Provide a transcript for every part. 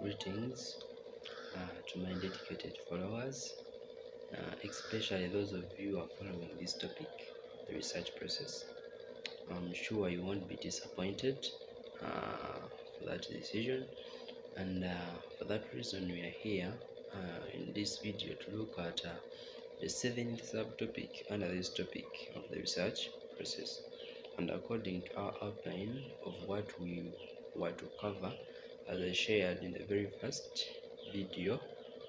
Greetings to my dedicated followers, especially those of you who are following this topic, the research process. I'm sure you won't be disappointed for that decision, and for that reason we are here in this video to look at the seventh subtopic under this topic of the research process. And according to our outline of what we were to cover, as I shared in the very first video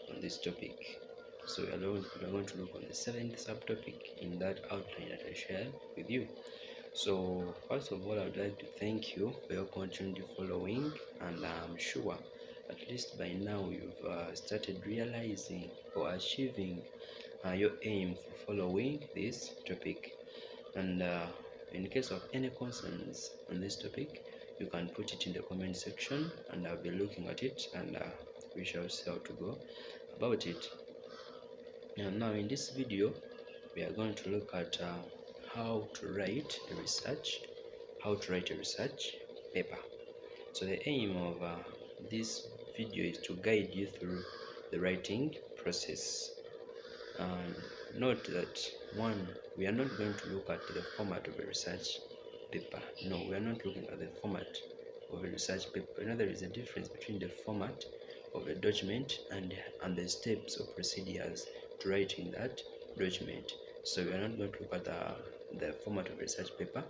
on this topic. So we are going to look on the seventh subtopic in that outline that I shared with you. So first of all, I would like to thank you for your continued following, and I'm sure at least by now you've started realizing or achieving your aim for following this topic. And in case of any concerns on this topic, you can put it in the comment section and I'll be looking at it, and we shall see how to go about it. And now in this video we are going to look at how to write a research paper. So the aim of this video is to guide you through the writing process. Note that one, we are not going to look at the format of a research paper. No, we are not looking at the format of a research paper. You know, there is a difference between the format of a document and the steps or procedures to writing that document. So we are not going to look at the format of a research paper,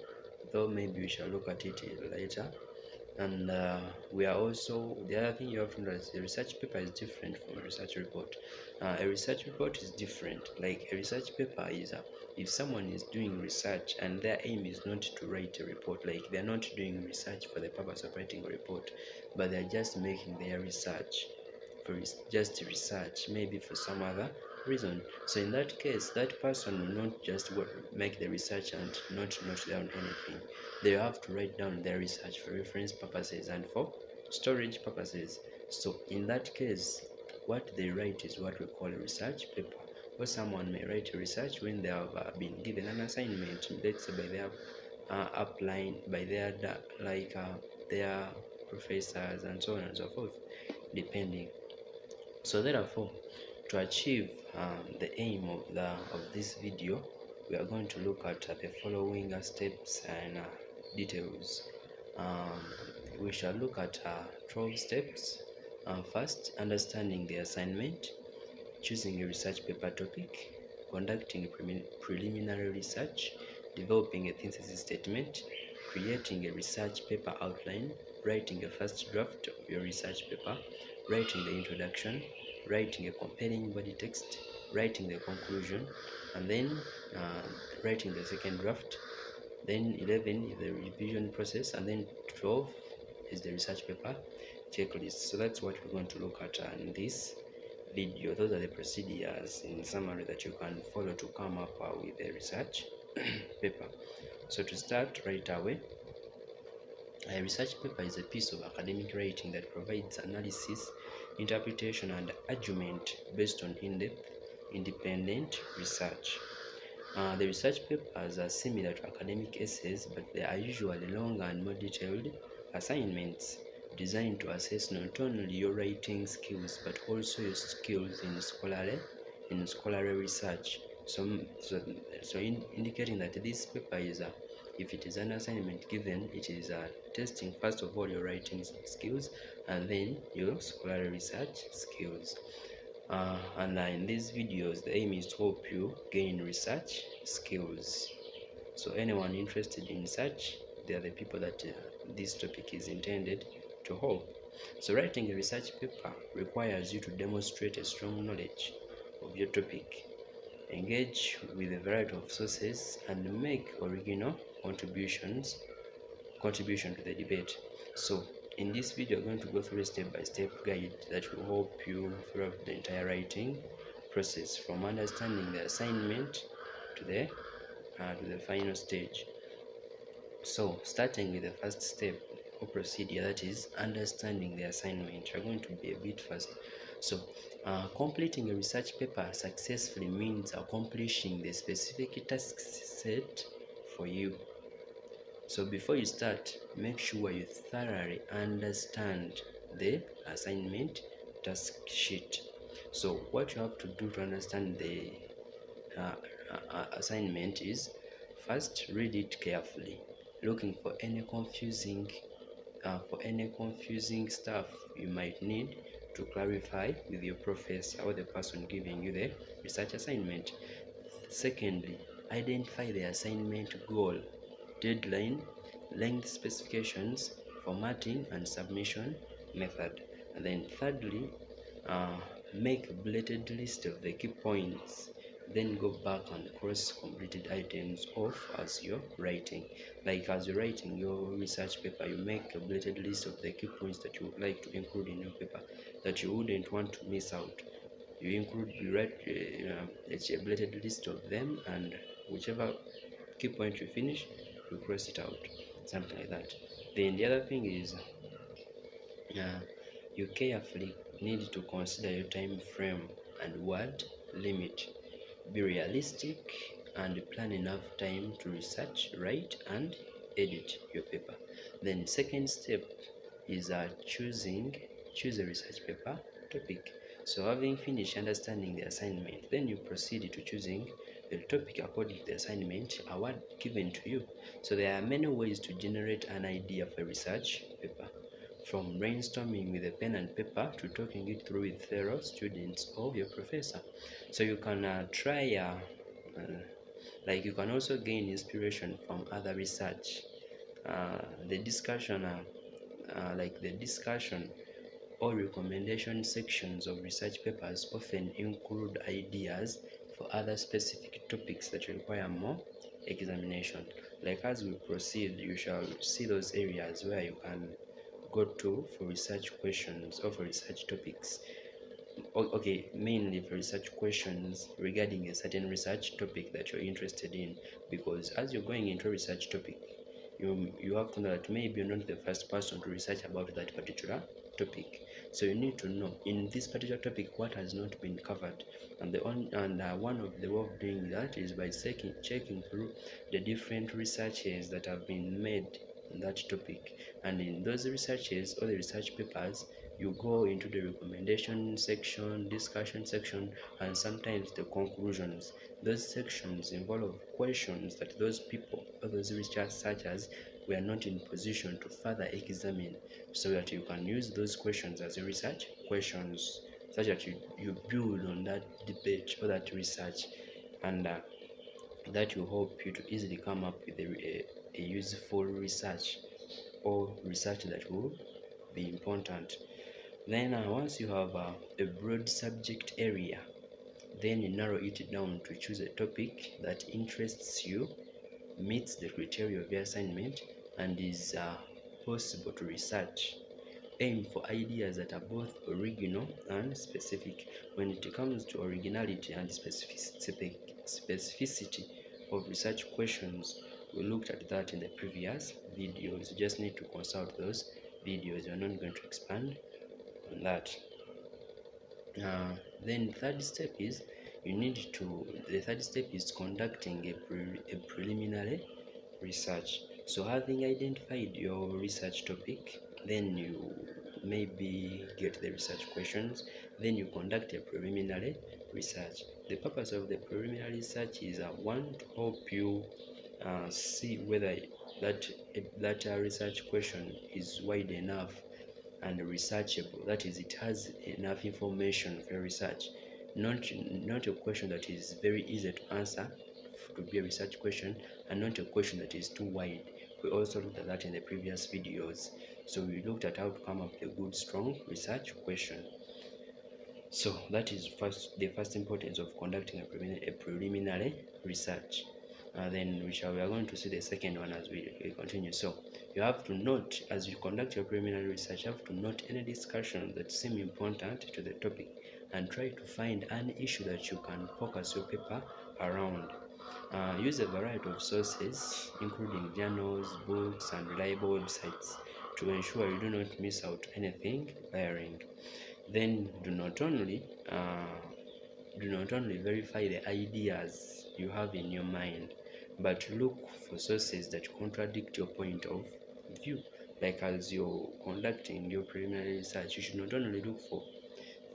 though maybe we shall look at it later. And we are also, the other thing you have to know is the research paper is different from a research report. A research report is different. Like a research paper is if someone is doing research and their aim is not to write a report, like they're not doing research for the purpose of writing a report, but they're just making their research for just research, maybe for some other reason. So in that case, that person will not just make the research and not note down anything. They have to write down their research for reference purposes and for storage purposes. So in that case, what they write is what we call a research paper. Or someone may write a research when they have been given an assignment, let's say by their upline, by their their professors and so on and so forth, depending. So therefore, to achieve the aim of this video, we are going to look at the following steps and details. We shall look at 12 steps. First, understanding the assignment, choosing a research paper topic, conducting preliminary research, developing a thesis statement, creating a research paper outline, writing a first draft of your research paper, writing the introduction, writing a compelling body text, writing the conclusion, and then writing the second draft. Then 11 is the revision process, and then 12 is the research paper checklist. So that's what we're going to look at in this video. Those are the procedures in summary that you can follow to come up with a research paper. So to start right away, a research paper is a piece of academic writing that provides analysis, interpretation, and argument based on in-depth, independent research. The research papers are similar to academic essays, but they are usually longer and more detailed assignments designed to assess not only your writing skills but also your skills in scholarly research. So indicating that this paper is if it is an assignment given, it is testing first of all your writing skills and then your scholarly research skills. And in these videos, the aim is to help you gain research skills. So anyone interested in research, they are the people that this topic is intended to help. So writing a research paper requires you to demonstrate a strong knowledge of your topic, engage with a variety of sources, and make original contribution to the debate. So in this video, I'm going to go through a step-by-step guide that will help you throughout the entire writing process, from understanding the assignment to the final stage. So starting with the first step or procedure, that is understanding the assignment. You're going to be a bit fast. So completing a research paper successfully means accomplishing the specific tasks set for you. So before you start, make sure you thoroughly understand the assignment task sheet. So what you have to do to understand the assignment is, first read it carefully, looking for any confusing stuff you might need to clarify with your professor or the person giving you the research assignment. Secondly, identify the assignment goal, deadline, length specifications, formatting and submission method. And then thirdly, make a bulleted list of the key points, then go back and cross completed items off as you're writing. Like as you're writing your research paper, you make a bulleted list of the key points that you would like to include in your paper, that you wouldn't want to miss out. You write a bulleted list of them, and whichever key point you finish, you cross it out, something like that. Then the other thing is, you carefully need to consider your time frame and word limit. Be realistic and plan enough time to research, write and edit your paper. Then second step is choose a research paper topic. So having finished understanding the assignment, then you proceed to choosing the topic according to the assignment award given to you. So there are many ways to generate an idea for a research paper, from brainstorming with a pen and paper to talking it through with fellow students or your professor. So you can like you can also gain inspiration from other research. The discussion or recommendation sections of research papers often include ideas for other specific topics that require more examination. Like as we proceed, you shall see those areas where you can go to for research questions or for research topics. Okay, mainly for research questions regarding a certain research topic that you're interested in, because as you're going into a research topic, you have to know that maybe you're not the first person to research about that particular topic. So you need to know in this particular topic what has not been covered, and one of the way of doing that is by checking through the different researches that have been made on that topic. And in those researches or the research papers, you go into the recommendation section, discussion section, and sometimes the conclusions. Those sections involve questions that those people or those researchers were not in position to further examine, so that you can use those questions as your research questions, such that you build on that debate or that research, and that will help you to easily come up with a useful research or research that will be important. Then once you have a broad subject area, then you narrow it down to choose a topic that interests you, meets the criteria of your assignment, and is possible to research. Aim for ideas that are both original and specific. When it comes to originality and specificity of research questions, we looked at that in the previous videos. You just need to consult those videos. We're not going to expand on that. Then the third step is conducting a preliminary research. So having identified your research topic, then you maybe get the research questions, then you conduct a preliminary research. The purpose of the preliminary research is one, to help you see whether that research question is wide enough and researchable, that is, it has enough information for research, not a question that is very easy to answer to be a research question, and not a question that is too wide. We also looked at that in the previous videos. So we looked at how to come up with a good strong research question. So that is the first importance of conducting a preliminary research. Then we are going to see the second one as we continue. So you have to note, as you conduct your preliminary research, you have to note any discussions that seem important to the topic, and try to find an issue that you can focus your paper around. Use a variety of sources, including journals, books, and reliable websites, to ensure you do not miss out anything glaring. Then do not only verify the ideas you have in your mind, but look for sources that contradict your point of view. Like as you're conducting your preliminary research, you should not only look for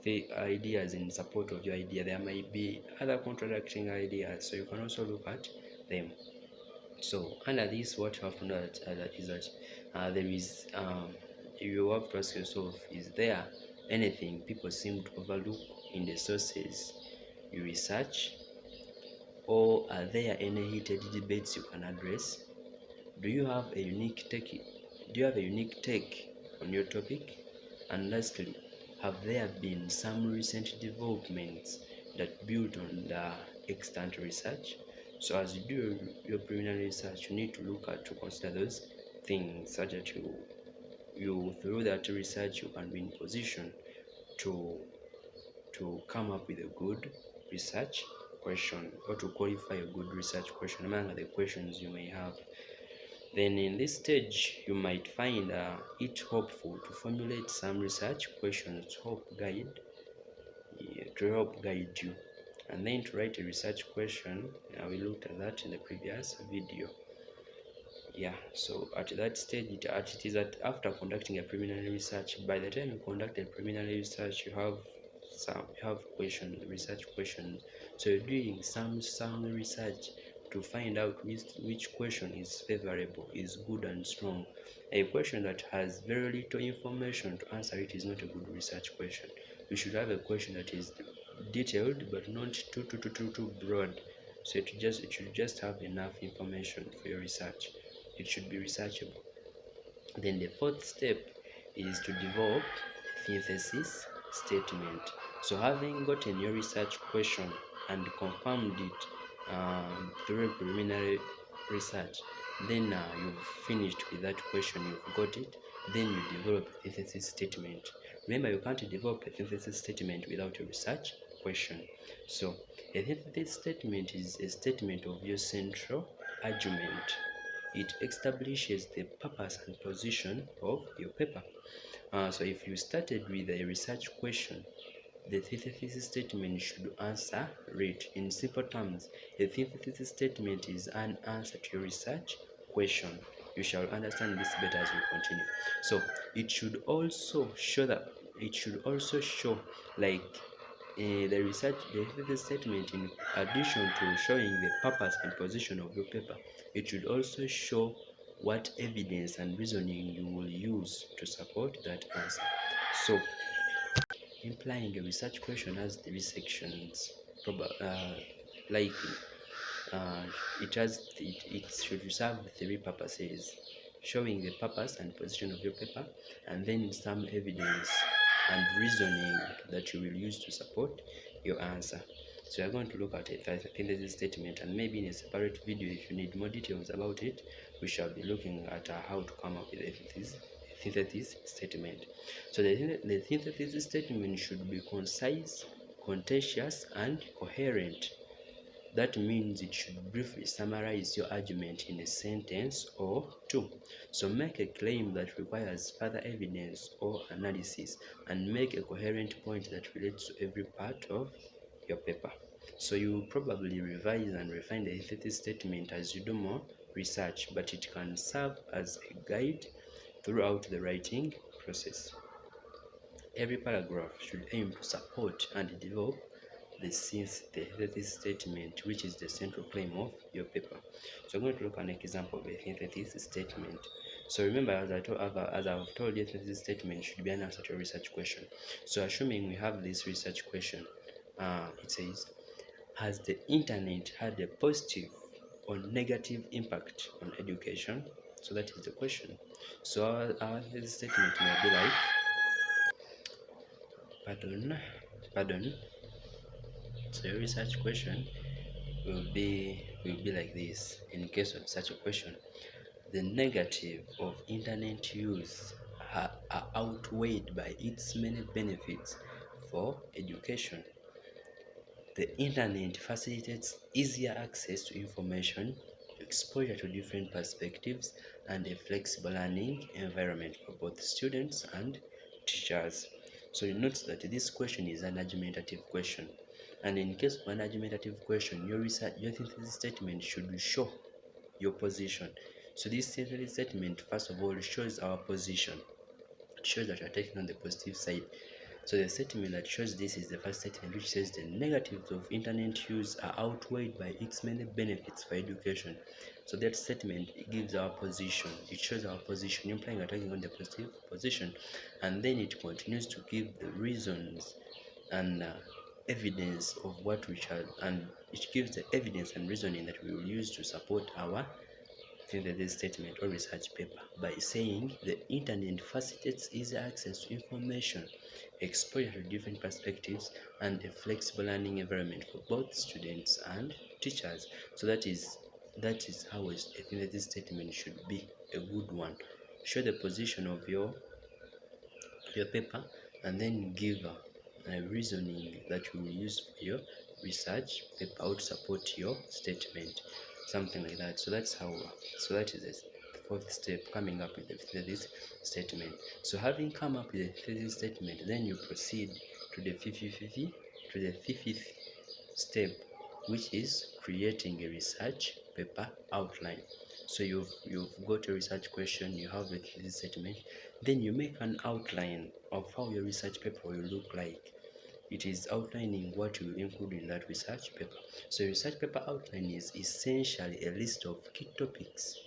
the ideas in support of your idea, there might be other contradicting ideas, so you can also look at them. So under this, what you have to know is that there is you have to ask yourself, is there anything people seem to overlook in the sources you research, or are there any heated debates you can address? Do you have a unique take on your topic? And lastly, have there been some recent developments that build on the extant research? So as you do your preliminary research, you need to consider those things, such that you through that research you can be in position to come up with a good research question, or to qualify a good research question among the questions you may have. Then in this stage, you might find it helpful to formulate some research questions to help guide you, and then to write a research question. We looked at that in the previous video. Yeah, so at that stage, it is that after conducting a preliminary research, by the time you conduct a preliminary research, you have research questions. So you're doing some research to find out which question is favorable, is good and strong. A question that has very little information to answer it is not a good research question. You should have a question that is detailed but not too broad. So it should just have enough information for your research. It should be researchable. Then the fourth step is to develop synthesis statement. So having gotten your research question and confirmed it through preliminary research, then you've finished with that question, you've got it, then you develop a synthesis statement. Remember, you can't develop a synthesis statement without a research question. So a synthesis statement is a statement of your central argument. It establishes the purpose and position of your paper. So if you started with a research question, the synthesis statement should answer it. In simple terms, a synthesis statement is an answer to your research question. You shall understand this better as we continue. So it should also show like the synthesis statement, in addition to showing the purpose and position of your paper, it should also show what evidence and reasoning you will use to support that answer. So implying a research question has three sections. Likely, it should serve three purposes: showing the purpose and position of your paper, and then some evidence and reasoning that you will use to support your answer. So we are going to look at a synthesis statement, and maybe in a separate video, if you need more details about it, we shall be looking at how to come up with a synthesis statement. So the synthesis statement should be concise, contentious, and coherent. That means it should briefly summarize your argument in a sentence or two. So make a claim that requires further evidence or analysis, and make a coherent point that relates to every part of your paper. So you will probably revise and refine the synthesis statement as you do more research, but it can serve as a guide throughout the writing process. Every paragraph should aim to support and develop the synthesis statement, which is the central claim of your paper. So I'm going to look at an example of a synthesis statement. So remember, as I've told you, synthesis statement should be an answer to a research question. So assuming we have this research question, it says, has the internet had a positive or negative impact on education? So that is the question. So our statement may be like, pardon. So your research question will be like this. In case of such a question, the negative of internet use are outweighed by its many benefits for education. The internet facilitates easier access to information, exposure to different perspectives, and a flexible learning environment for both students and teachers. So you note that this question is an argumentative question. And in case of an argumentative question, your synthesis statement should show your position. So this synthesis statement, first of all, shows our position. It shows that we are taking on the positive side. So the statement that shows this is the first statement, which says the negatives of internet use are outweighed by its many benefits for education. So that statement gives our position. It shows our position, implying we're taking on the positive position, and then it continues to give the reasons and evidence of what we shall, and it gives the evidence and reasoning that we will use to support our synthesis statement or research paper by saying the internet facilitates easy access to information, exposure to different perspectives, and a flexible learning environment for both students and teachers. So that is how a synthesis statement should be a good one. Show the position of your paper, and then give a reasoning that you will use for your research paper out to support your statement, something like that. So that's how. So that is the fourth step, coming up with the thesis statement. So having come up with the thesis statement, then you proceed to the fifth step, which is creating a research paper outline. So you've got a research question, you have a thesis statement, then you make an outline of how your research paper will look like. It is outlining what you will include in that research paper. So research paper outline is essentially a list of key topics,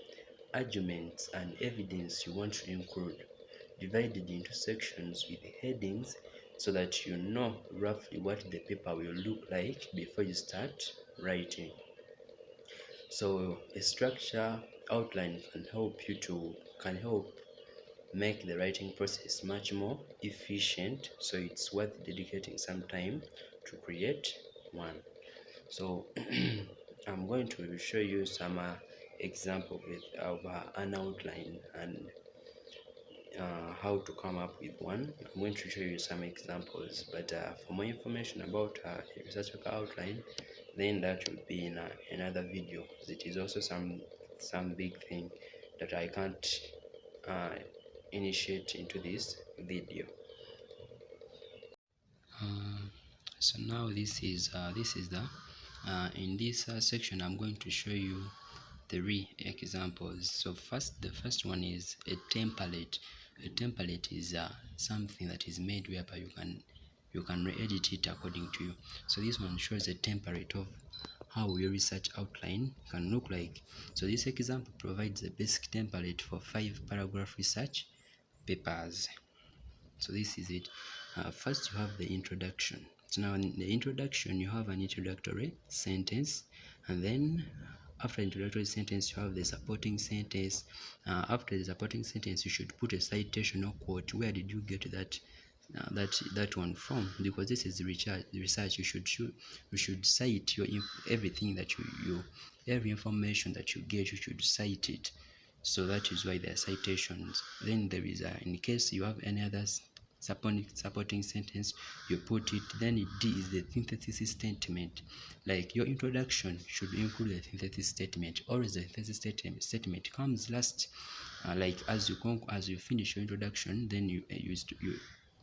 arguments, and evidence you want to include, divided into sections with headings so that you know roughly what the paper will look like before you start writing. So a structure outline can help make the writing process much more efficient, so it's worth dedicating some time to create one. So I'm going to show you some example of an outline and how to come up with one. I'm going to show you some examples, but for more information about research paper outline, then that will be in another video. It is also some big thing that I can't initiate into this video. So now this is the in this section I'm going to show you 3 examples. So the first one is a template. A template is something that is made whereby you can re-edit it according to you. So this one shows a template of how your research outline can look like. So this example provides a basic template for 5-paragraph research papers. So this is it. First you have the introduction. So now in the introduction you have an introductory sentence, and then after introductory sentence you have the supporting sentence. After the supporting sentence you should put a citation or quote. Where did you get that one from? Because this is research. You should cite everything that every information that you get, you should cite it. So that is why there are citations. Then there is in case you have any others supporting sentence, you put it. Then D is the synthesis statement. Like your introduction should include the synthesis statement. Always the synthesis statement comes last. Like as you finish your introduction, then you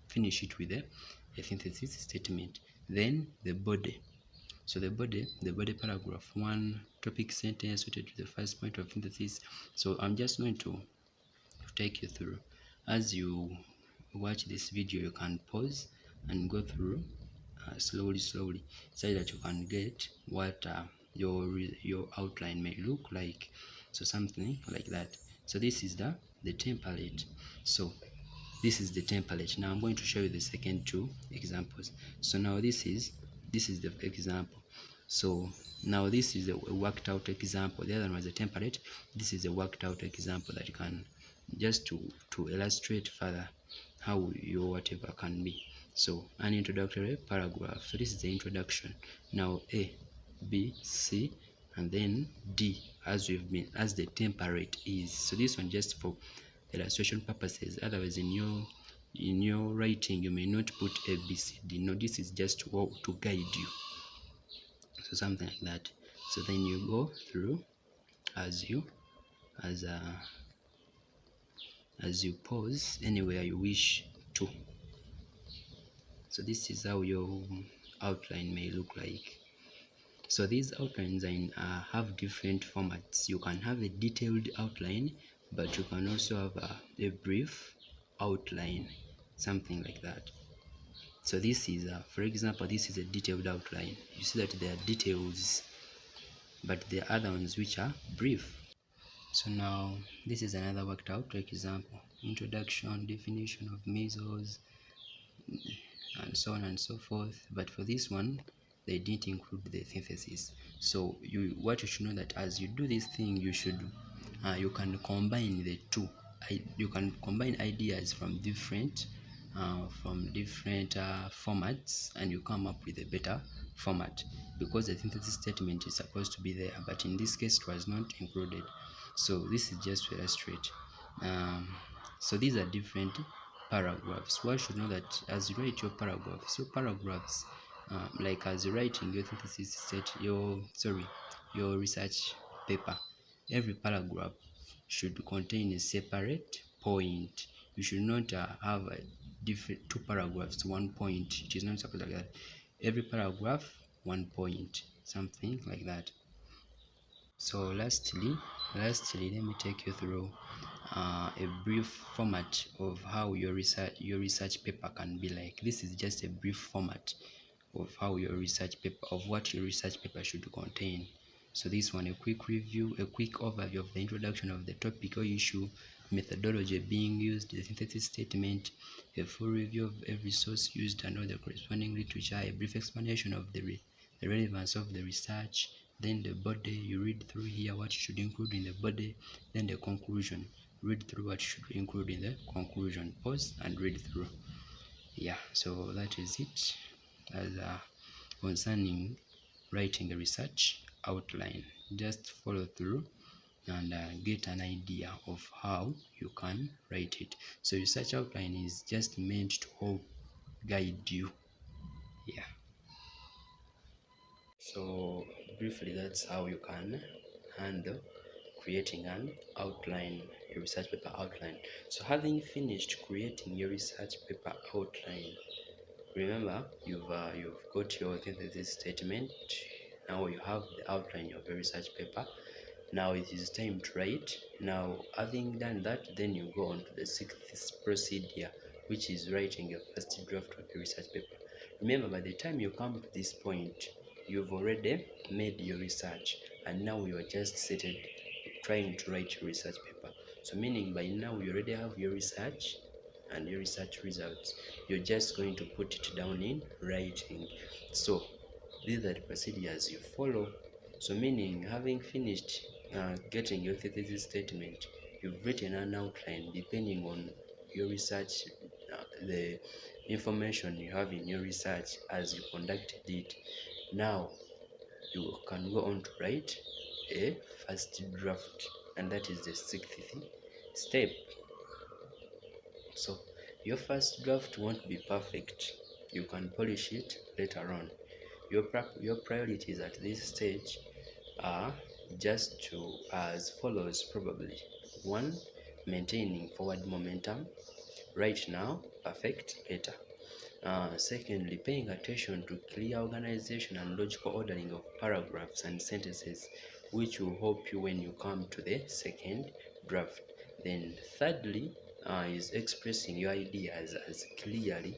finish it with a synthesis statement. Then the body. So the body paragraph, 1 topic sentence suited to the first point of synthesis. So I'm just going to take you through. As you watch this video, you can pause and go through slowly, so that you can get what your outline may look like. So something like that. So this is the template. So this is the template. Now I'm going to show you the second 2 examples. So now this is the example. So now this is a worked out example. The other one was a template. This is a worked out example that you can just to illustrate further how your whatever can be. So an introductory paragraph. So this is the introduction. Now A, B, C, and then D, as the template is. So this one just for illustration purposes. Otherwise in your writing you may not put A, B, C, D. No, this is just to guide you. So something like that. So then you go through as you pause anywhere you wish to. So this is how your outline may look like. So these outlines have different formats. You can have a detailed outline, but you can also have a brief outline, something like that. So this is, for example, this is a detailed outline. You see that there are details, but there are other ones which are brief. So now this is another worked out example: introduction, definition of measles, and so on and so forth. But for this one, they didn't include the synthesis. So what you should know, that as you do this thing, you can combine the two. You can combine ideas from different formats, and you come up with a better format, because the synthesis statement is supposed to be there, but in this case it was not included. So this is just to illustrate. So these are different paragraphs. One should know that as you write your paragraphs, like as you're writing your thesis set, your research paper, every paragraph should contain a separate point. You should not have a different two paragraphs, 1 point. It is not supposed like that. Every paragraph, 1 point, something like that. So lastly, let me take you through a brief format of how your research paper can be like. This is just a brief format of how your research paper, of what your research paper should contain. So this one, a quick review, a quick overview of the introduction of the topic or issue, methodology being used, the synthesis statement, a full review of every source used and all the corresponding literature, a brief explanation of the relevance of the research, then the body. You read through here what you should include in the body, then the conclusion. Read through what you should include in the conclusion. Pause and read through. Yeah, so that is it as concerning writing a research outline. Just follow through and get an idea of how you can write it. So research outline is just meant to help guide you. Yeah. So briefly, that's how you can handle creating an outline, a research paper outline. So having finished creating your research paper outline, remember you've got your synthesis statement. Now you have the outline of your research paper. Now it is time to write. Now having done that, then you go on to the sixth procedure, which is writing your first draft of your research paper. Remember, by the time you come to this point, you've already made your research, and now you are just seated trying to write your research paper. So meaning by now you already have your research and your research results. You're just going to put it down in writing. So these are the procedures you follow. So meaning, having finished getting your thesis statement, you've written an outline depending on your research, the information you have in your research as you conducted it. Now you can go on to write a first draft, and that is the sixth step. So your first draft won't be perfect. You can polish it later on. Your priorities at this stage are just as follows probably. 1. Maintaining forward momentum. Right now, perfect later. Secondly, paying attention to clear organization and logical ordering of paragraphs and sentences, which will help you when you come to the second draft. Then thirdly, is expressing your ideas as clearly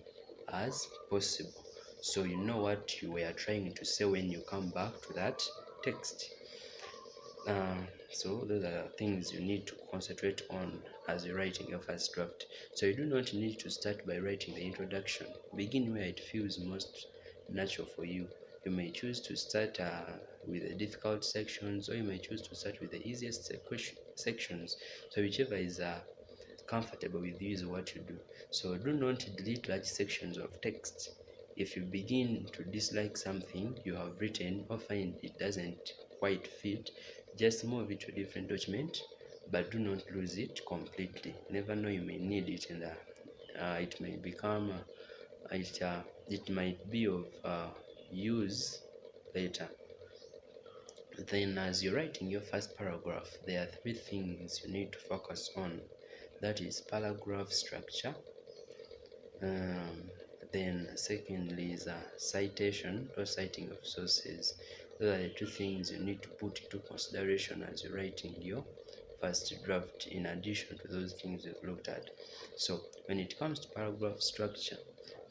as possible, so you know what you were trying to say when you come back to that text. So those are things you need to concentrate on as you're writing your first draft. So you do not need to start by writing the introduction. Begin where it feels most natural for you. You may choose to start with the difficult sections, or you may choose to start with the easiest sections. So whichever is comfortable with you is what you do. So do not delete large sections of text. If you begin to dislike something you have written or find it doesn't quite fit, just move it to a different document, but do not lose it completely. Never know, you may need it, and it may become it might be of use later. Then as you're writing your first paragraph, there are 3 things you need to focus on. That is paragraph structure. Then secondly is citation or citing of sources. Those are the two things you need to put into consideration as you're writing your first draft, in addition to those things we've looked at. So when it comes to paragraph structure,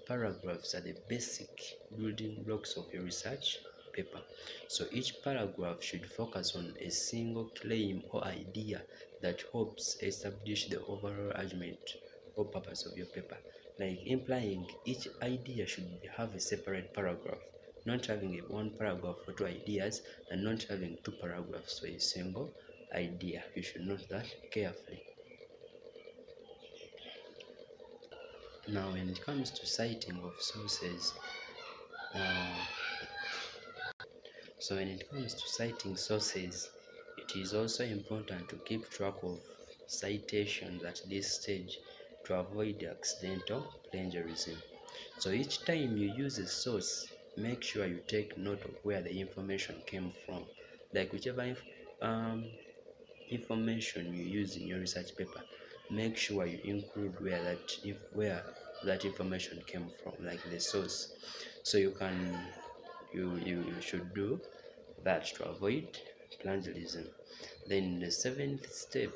paragraphs are the basic building blocks of your research paper. So each paragraph should focus on a single claim or idea that helps establish the overall argument or purpose of your paper. Like implying, each idea should have a separate paragraph, not having one paragraph for two ideas and not having two paragraphs for a single idea. You should note that carefully. Now, when it comes to citing of sources, uh, so when it comes to citing sources, it is also important to keep track of citations at this stage to avoid accidental plagiarism. So each time you use a source, make sure you take note of where the information came from. Like whichever information you use in your research paper, make sure you include where that information came from, like the source. So you should do that to avoid plagiarism. Then the seventh step,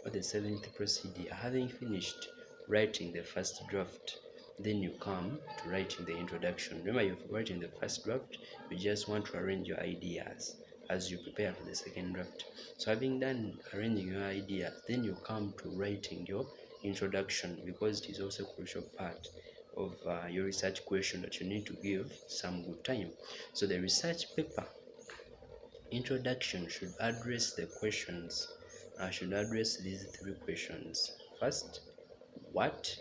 or the seventh procedure, having finished writing the first draft, then you come to writing the introduction. Remember, you've written the first draft, you just want to arrange your ideas as you prepare for the second draft. So having done arranging your ideas, then you come to writing your introduction, because it is also a crucial part of your research question that you need to give some good time. So the research paper introduction should address these three questions. First, what,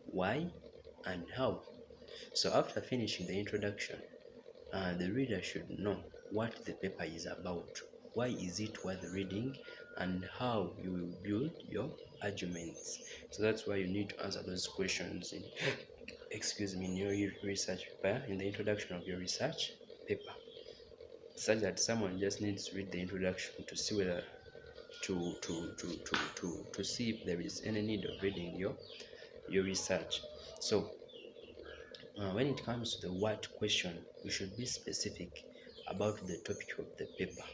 why, and how. So after finishing the introduction, the reader should know what the paper is about, why is it worth reading, and how you will build your arguments. So that's why you need to answer those questions in in your research paper, in the introduction of your research paper, such that someone just needs to read the introduction to see whether to see if there is any need of reading your research. So when it comes to the what question, we should be specific about the topic of the paper.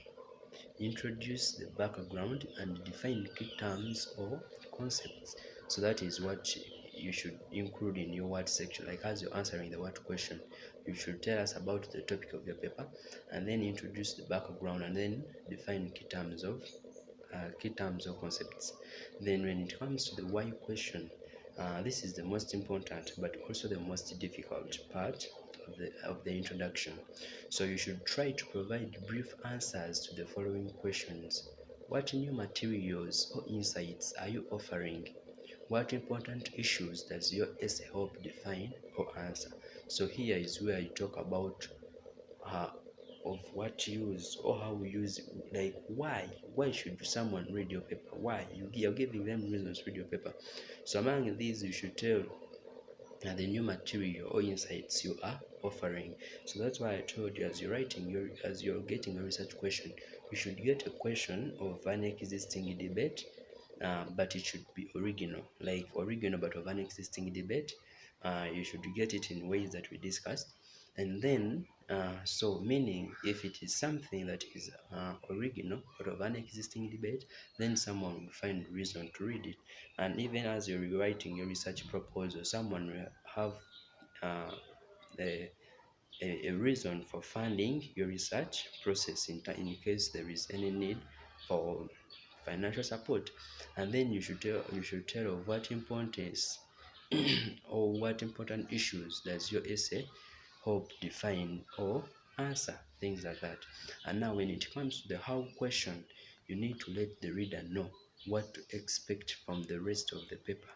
Introduce the background and define key terms or concepts. So that is what you should include in your what section. Like as you're answering the what question, you should tell us about the topic of your paper, and then introduce the background, and then define key terms or concepts. Then when it comes to the why question, this is the most important but also the most difficult part of the introduction. So you should try to provide brief answers to the following questions. What new materials or insights are you offering? What important issues does your essay help define or answer? So here is where you talk about uh, of what use or how we use it. Like why should someone read your paper? Why? You're giving them reasons to read your paper. So among these, you should tell the new material or insights you are offering. So that's why I told you, as you're getting a research question, you should get a question of an existing debate, but it should be original, like original but of an existing debate. You should get it in ways that we discussed. And then so meaning, if it is something that is original but of an existing debate, then someone will find reason to read it. And even as you're rewriting your research proposal, someone will have uh, a, a reason for funding your research process in case there is any need for financial support. And then you should tell of what importance or what important issues does your essay help define or answer, things like that. And now when it comes to the how question, you need to let the reader know what to expect from the rest of the paper.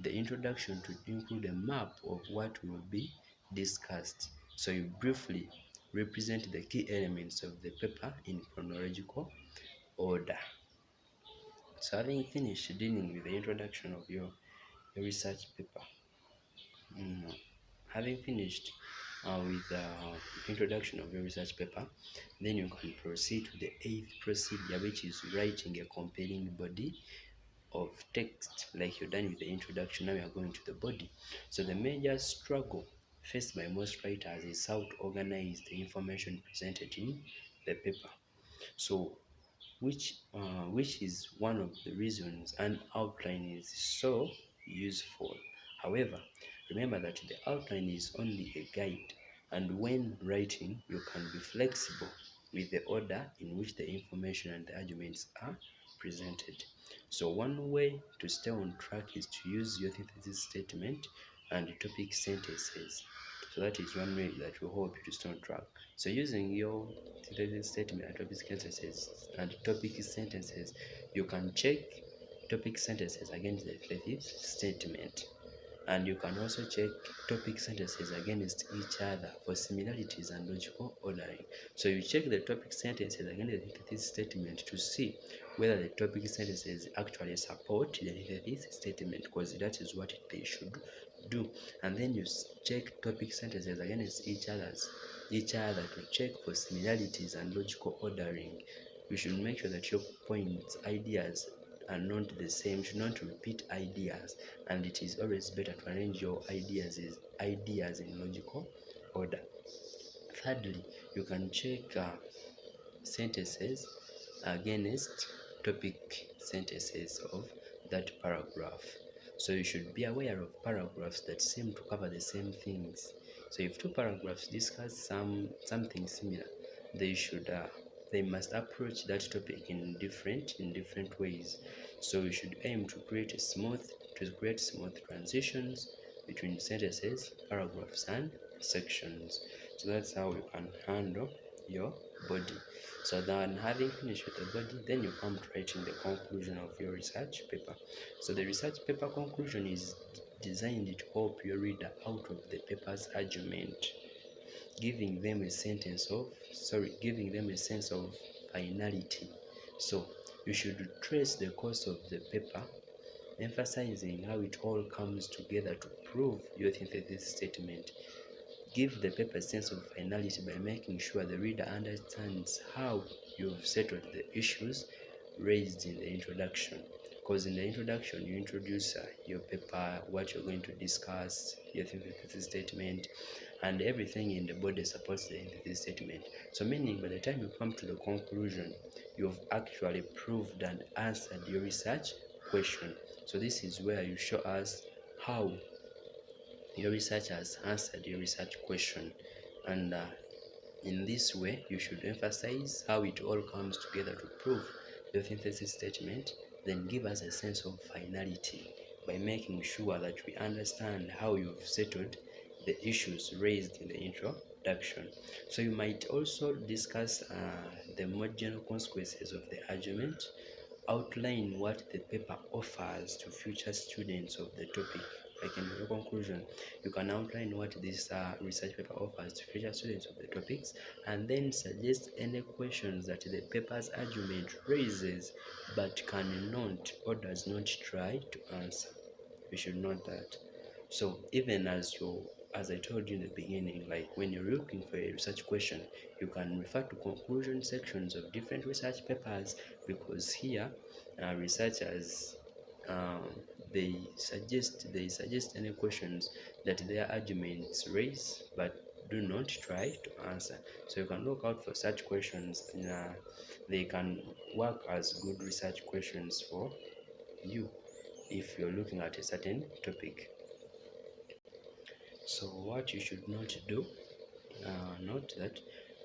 The introduction should include a map of what will be discussed. So you briefly represent the key elements of the paper in chronological order. So having finished dealing with the introduction of your research paper, mm, having finished with the introduction of your research paper, then you can proceed to the eighth procedure, which is writing a compelling body of text. Like you're done with the introduction, now we are going to the body. So the major struggle faced by most writers is how to organize the information presented in the paper. So which is one of the reasons an outline is so useful. However, remember that the outline is only a guide, and when writing, you can be flexible with the order in which the information and the arguments are presented. So one way to stay on track is to use your thesis statement and topic sentences. So that is one way that will help you to stay on track. So using your thesis statement and topic sentences, you can check topic sentences against the thesis statement, and you can also check topic sentences against each other for similarities and logical ordering. So you check the topic sentences against the thesis statement to see whether the topic sentences actually support the thesis statement, because that is what they should do. And then you check topic sentences against each other to check for similarities and logical ordering. You should make sure that your points, ideas are not the same. You should not repeat ideas, and it is always better to arrange your ideas in logical order. Thirdly, you can check sentences against topic sentences of that paragraph. So you should be aware of paragraphs that seem to cover the same things. So if two paragraphs discuss something similar, they must approach that topic in different ways. So you should aim to create smooth transitions between sentences, paragraphs, and sections. So that's how you can handle your body. So then, having finished with the body, then you come to writing the conclusion of your research paper. So the research paper conclusion is designed to help your reader out of the paper's argument, giving them a sense of finality. So you should trace the course of the paper, emphasizing how it all comes together to prove your thesis statement. Give the paper a sense of finality by making sure the reader understands how you've settled the issues raised in the introduction. Because in the introduction, you introduce your paper, what you're going to discuss, your thesis statement, and everything in the body supports the thesis statement. So meaning by the time you come to the conclusion, you've actually proved and answered your research question. So this is where you show us how your research has answered your research question, and in this way you should emphasize how it all comes together to prove your synthesis statement, then give us a sense of finality by making sure that we understand how you've settled the issues raised in the introduction. So you might also discuss the more general consequences of the argument, outline what the paper offers to future students of the topic. Like in your conclusion, you can outline what this research paper offers to future students of the topics, and then suggest any questions that the paper's argument raises but cannot or does not try to answer. You should note that. So even as I told you in the beginning, like when you're looking for a research question, you can refer to conclusion sections of different research papers, because here researchers um, they suggest any questions that their arguments raise but do not try to answer. So you can look out for such questions. They can work as good research questions for you if you're looking at a certain topic. So what you should not do, note that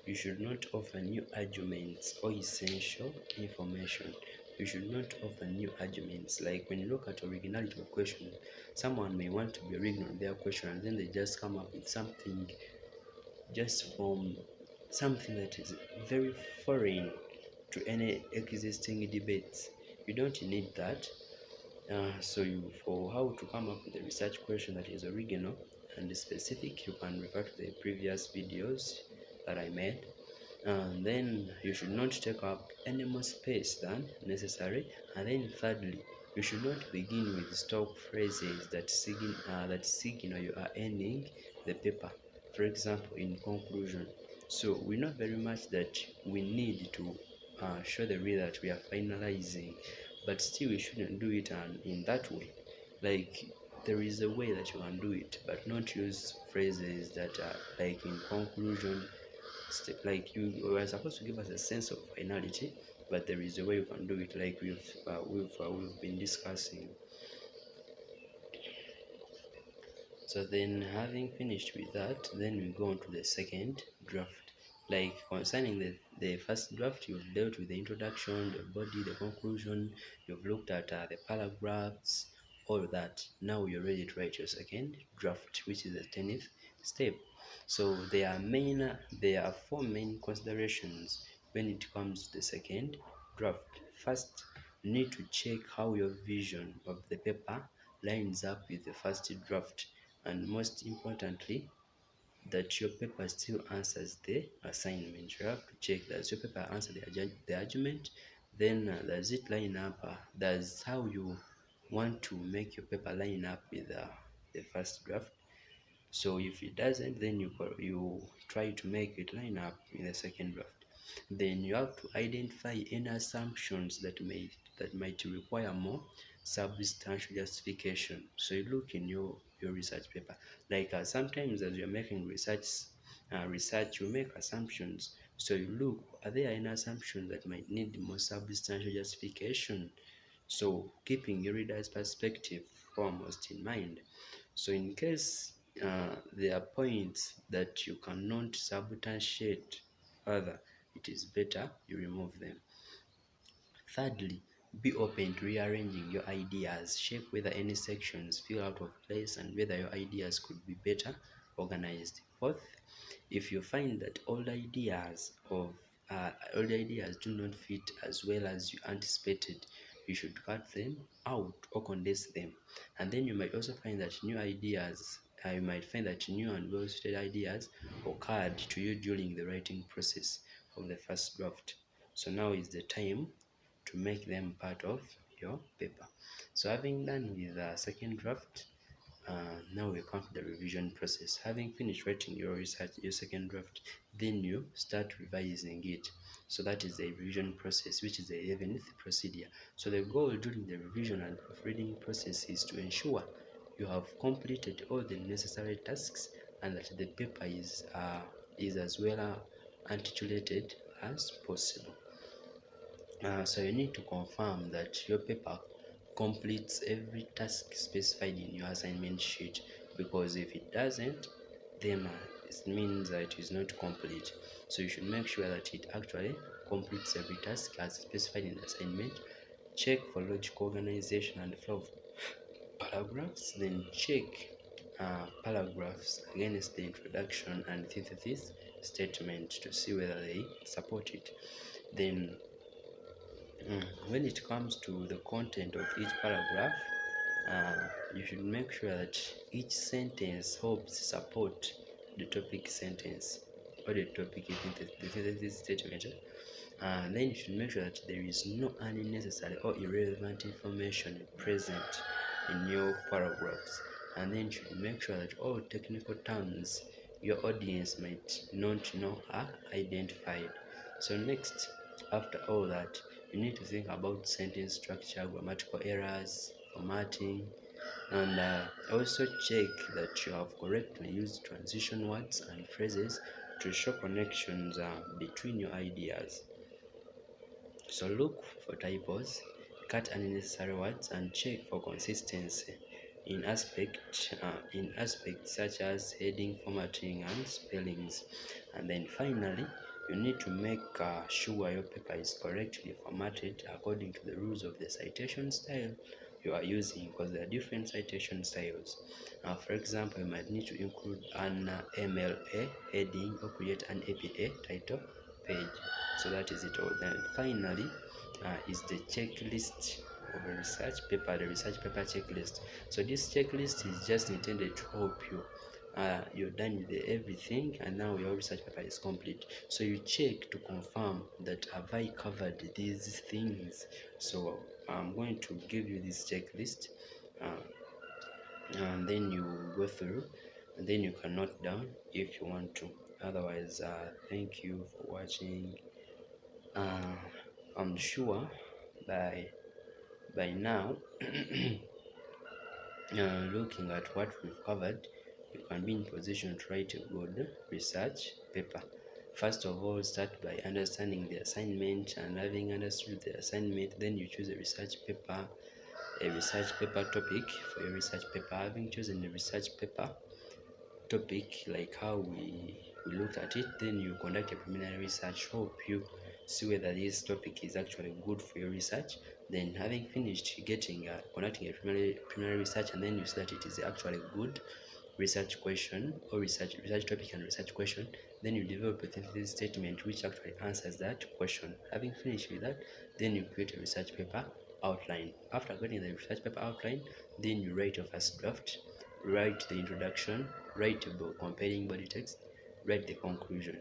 you should not offer new arguments or essential information. You should not offer new arguments. Like when you look at originality of question, someone may want to be original in their question, and then they just come up with something just from something that is very foreign to any existing debates. You don't need that. For how to come up with a research question that is original and specific, you can refer to the previous videos that I made. And then you should not take up any more space than necessary. And then thirdly, you should not begin with stock phrases that signal you are ending the paper. For example, in conclusion. So we know very much that we need to show the reader that we are finalizing, but still we shouldn't do it in that way. Like there is a way that you can do it, but not use phrases that are like in conclusion, like you are supposed to give us a sense of finality, but there is a way you can do it, like we've been discussing. So then, having finished with that, then we go on to the second draft. Like concerning the first draft, you've dealt with the introduction, the body, the conclusion, you've looked at the paragraphs, all that. Now you're ready to write your second draft, which is the 10th step. So there are four main considerations when it comes to the second draft. First, you need to check how your vision of the paper lines up with the first draft, and most importantly, that your paper still answers the assignment. You have to check, does your paper answer the argument? Then does it line up, does how you want to make your paper line up with the first draft? So if it doesn't, then you try to make it line up in the second draft. Then you have to identify any assumptions that might require more substantial justification. So you look in your research paper, like sometimes as you're making research you make assumptions. So you look, are there any assumptions that might need more substantial justification? So keeping your reader's perspective foremost in mind. So in case there are points that you cannot substantiate further, it is better you remove them. Thirdly, be open to rearranging your ideas. Check whether any sections feel out of place and whether your ideas could be better organized. Fourth, if you find that all the ideas do not fit as well as you anticipated, you should cut them out or condense them. And then you might also find that new and well-suited ideas occurred to you during the writing process of the first draft. So now is the time to make them part of your paper. So having done with the second draft, now we come to the revision process. Having finished writing your second draft, then you start revising it. So that is the revision process, which is the 11th procedure. So the goal during the revision and proofreading process is to ensure you have completed all the necessary tasks and that the paper is as well articulated as possible. So you need to confirm that your paper completes every task specified in your assignment sheet, because if it doesn't, then it means that it is not complete. So you should make sure that it actually completes every task as specified in the assignment. Check for logical organization and flow of paragraphs. Then check paragraphs against the introduction and synthesis statement to see whether they support it. Then when it comes to the content of each paragraph, you should make sure that each sentence helps support the topic sentence or the topic statement. Then you should make sure that there is no unnecessary or irrelevant information present in your paragraphs. And then you should make sure that all technical terms your audience might not know are identified. So next, after all that, you need to think about sentence structure, grammatical errors, formatting, and also check that you have correctly used transition words and phrases to show connections between your ideas. So look for typos, cut unnecessary words, and check for consistency in aspects such as heading, formatting, and spellings. And then finally, you need to make sure your paper is correctly formatted according to the rules of the citation style you are using, because there are different citation styles. For example, you might need to include an MLA heading or create an APA title page. So that is it all. Then finally is the checklist of a research paper, the research paper checklist. So this checklist is just intended to help you. You're done with everything and now your research paper is complete. So you check to confirm that have I covered these things. So I'm going to give you this checklist and then you go through and then you can note down if you want to. Otherwise, thank you for watching. I'm sure by now looking at what we've covered, you can be in position to write a good research paper. First of all, start by understanding the assignment, and having understood the assignment, then you choose a research paper topic for your research paper. Having chosen the research paper topic, like how we looked at it, then you conduct a preliminary research, hope you see whether this topic is actually good for your research. Then having finished conducting a preliminary research, and then you see that it is actually good research question or research topic and research question, then you develop a thesis statement which actually answers that question. Having finished with that, then you create a research paper outline. After getting the research paper outline, then you write your first draft, write the introduction, write a compelling body text, write the conclusion.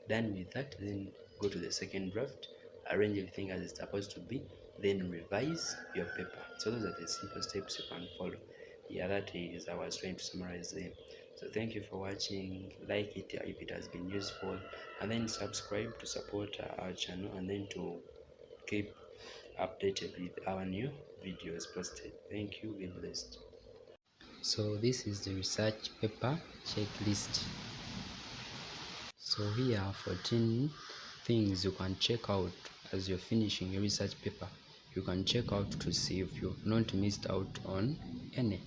Done with that, then go to the second draft, arrange everything as it's supposed to be, then revise your paper. So those are the simple steps you can follow. Yeah, that is I was trying to summarize them. So thank you for watching. Like it if it has been useful, and then subscribe to support our channel, and then to keep updated with our new videos posted. Thank you. Be blessed. So this is the research paper checklist. So here are 14 things you can check out as you're finishing your research paper. You can check out to see if you've not missed out on any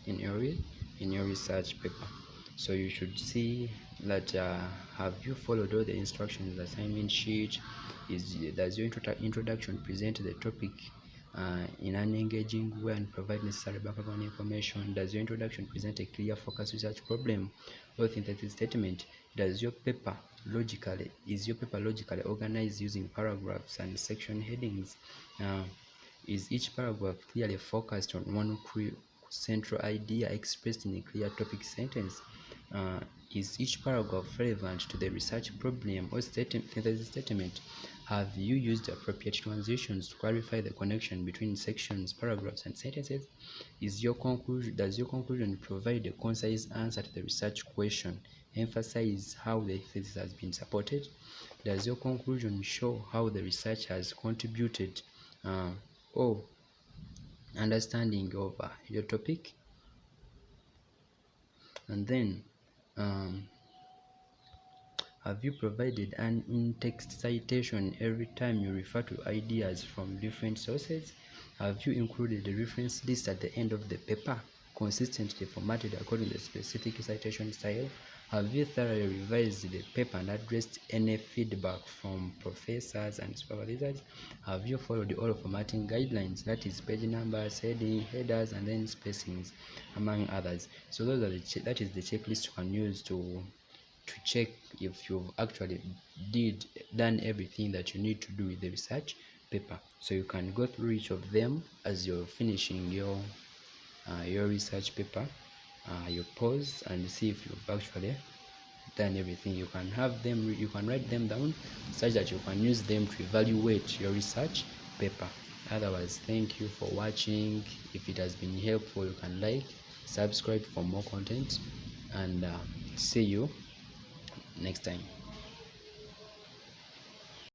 in your research paper. So you should see that have you followed all the instructions in the assignment sheet? Does your introduction present the topic in an engaging way and provide necessary background information? Does your introduction present a clear focus research problem or synthesis statement? Is your paper logically organized using paragraphs and section headings? Is each paragraph clearly focused on one central idea expressed in a clear topic sentence? Is each paragraph relevant to the research problem or synthesis statement? Have you used appropriate transitions to clarify the connection between sections, paragraphs, and sentences? Does your conclusion provide a concise answer to the research question? Emphasize how the thesis has been supported? Does your conclusion show how the research has contributed or understanding of your topic? And then have you provided an in-text citation every time you refer to ideas from different sources? Have you included a reference list at the end of the paper, consistently formatted according to the specific citation style? Have you thoroughly revised the paper and addressed any feedback from professors and supervisors? Have you followed all formatting guidelines, that is page numbers, headers, and then spacings, among others? So that is the checklist you can use to check if you've actually done everything that you need to do with the research paper. So you can go through each of them as you're finishing your research paper. You pause and see if you've actually done everything. You can write them down such that you can use them to evaluate your research paper. Otherwise, thank you for watching. If it has been helpful, you can like, subscribe for more content, and see you next time.